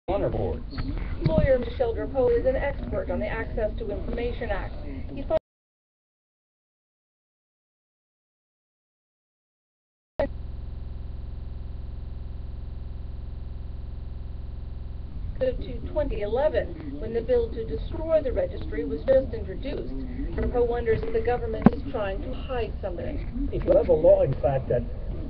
honor boards. Lawyer Michel Drapeau is an expert on the Access to Information Act. He thought to 2011, when the bill to destroy the registry was just introduced. Drapeau wonders if the government is trying to hide something. If you have a law, in fact, that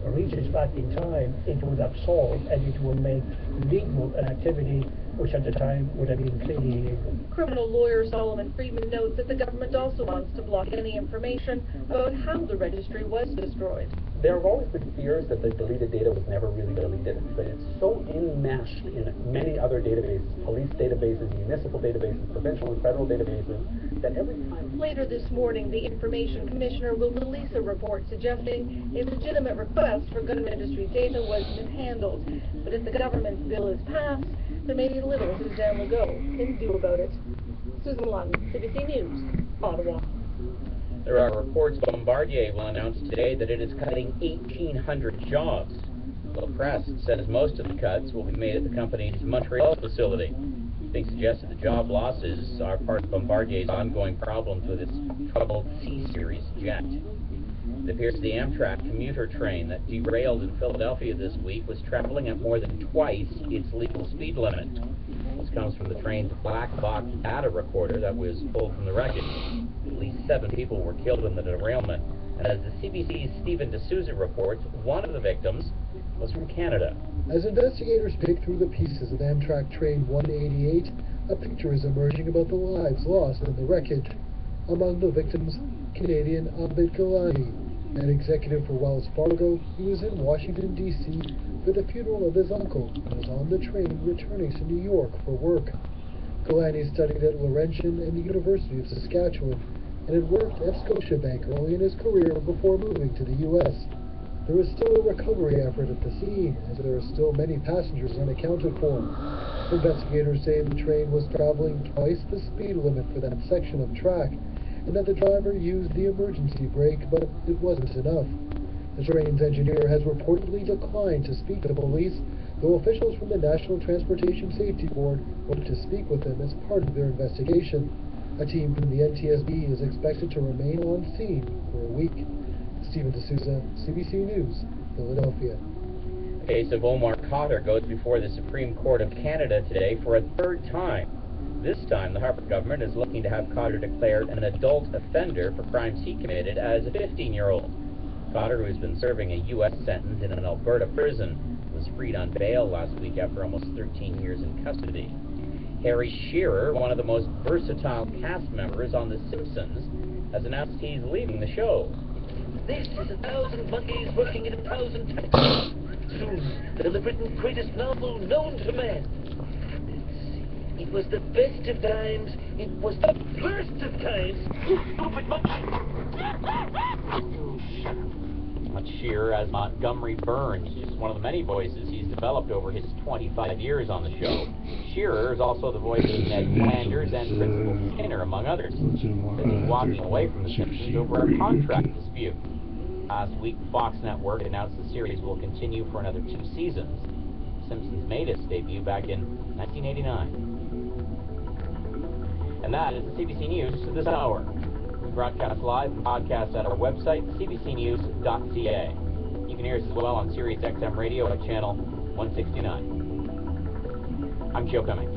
reaches back in time, it would absolve and it will make legal an activity which at the time would have been clearly illegal. Criminal lawyer Solomon Friedman notes that the government also wants to block any information about how the registry was destroyed. There have always been fears that the deleted data was never really deleted, but it's so enmeshed in many other databases, police databases, municipal databases, provincial and federal databases, that every time... Later this morning, the Information Commissioner will release a report suggesting a legitimate request for gun registry data was mishandled. But if the government's bill is passed, there may be little Suzanne Legault can do about it. Susan Lund, CBC News, Ottawa. There are reports Bombardier will announce today that it is cutting 1,800 jobs. The press says most of the cuts will be made at the company's Montreal facility. Being suggested the job losses are part of Bombardier's ongoing problems with its troubled C-Series jet. It appears the Amtrak commuter train that derailed in Philadelphia this week was traveling at more than twice its legal speed limit. This comes from the train's black box data recorder that was pulled from the wreckage. At least 7 people were killed in the derailment, and as the CBC's Stephen D'Souza reports, one of the victims was from Canada. As investigators pick through the pieces of Amtrak Train 188, a picture is emerging about the lives lost in the wreckage. Among the victims, Canadian Abid Gilani, an executive for Wells Fargo. He was in Washington, D.C. for the funeral of his uncle and was on the train returning to New York for work. Gilani studied at Laurentian and the University of Saskatchewan and had worked at Scotiabank early in his career before moving to the U.S. There is still a recovery effort at the scene, as there are still many passengers unaccounted for. Investigators say the train was traveling twice the speed limit for that section of track, and that the driver used the emergency brake, but it wasn't enough. The train's engineer has reportedly declined to speak to police, though officials from the National Transportation Safety Board hope to speak with him as part of their investigation. A team from the NTSB is expected to remain on scene for a week. Stephen D'Souza, CBC News, Philadelphia. The case of Omar Khadr goes before the Supreme Court of Canada today for a third time. This time, the Harper government is looking to have Khadr declared an adult offender for crimes he committed as a 15-year-old. Khadr, who has been serving a U.S. sentence in an Alberta prison, was freed on bail last week after almost 13 years in custody. Harry Shearer, one of the most versatile cast members on The Simpsons, has announced he's leaving the show. This is 1,000 monkeys working in 1,000 factories. Soon, they'll have written the greatest novel known to man. It was the best of times. It was the worst of times. You stupid monkey! Not Shearer as Montgomery Burns, just one of the many voices he's developed over his 25 years on the show. Shearer is also the voice of Ned Flanders and Principal Skinner, among others. Says he's walking away from The Simpsons over a contract dispute. Last week, Fox Network announced the series will continue for another 2 seasons. The Simpsons made its debut back in 1989. And that is the CBC News for this hour. We broadcast live and podcast at our website, cbcnews.ca. You can hear us as well on Sirius XM Radio at channel 169. I'm Joe Cummings.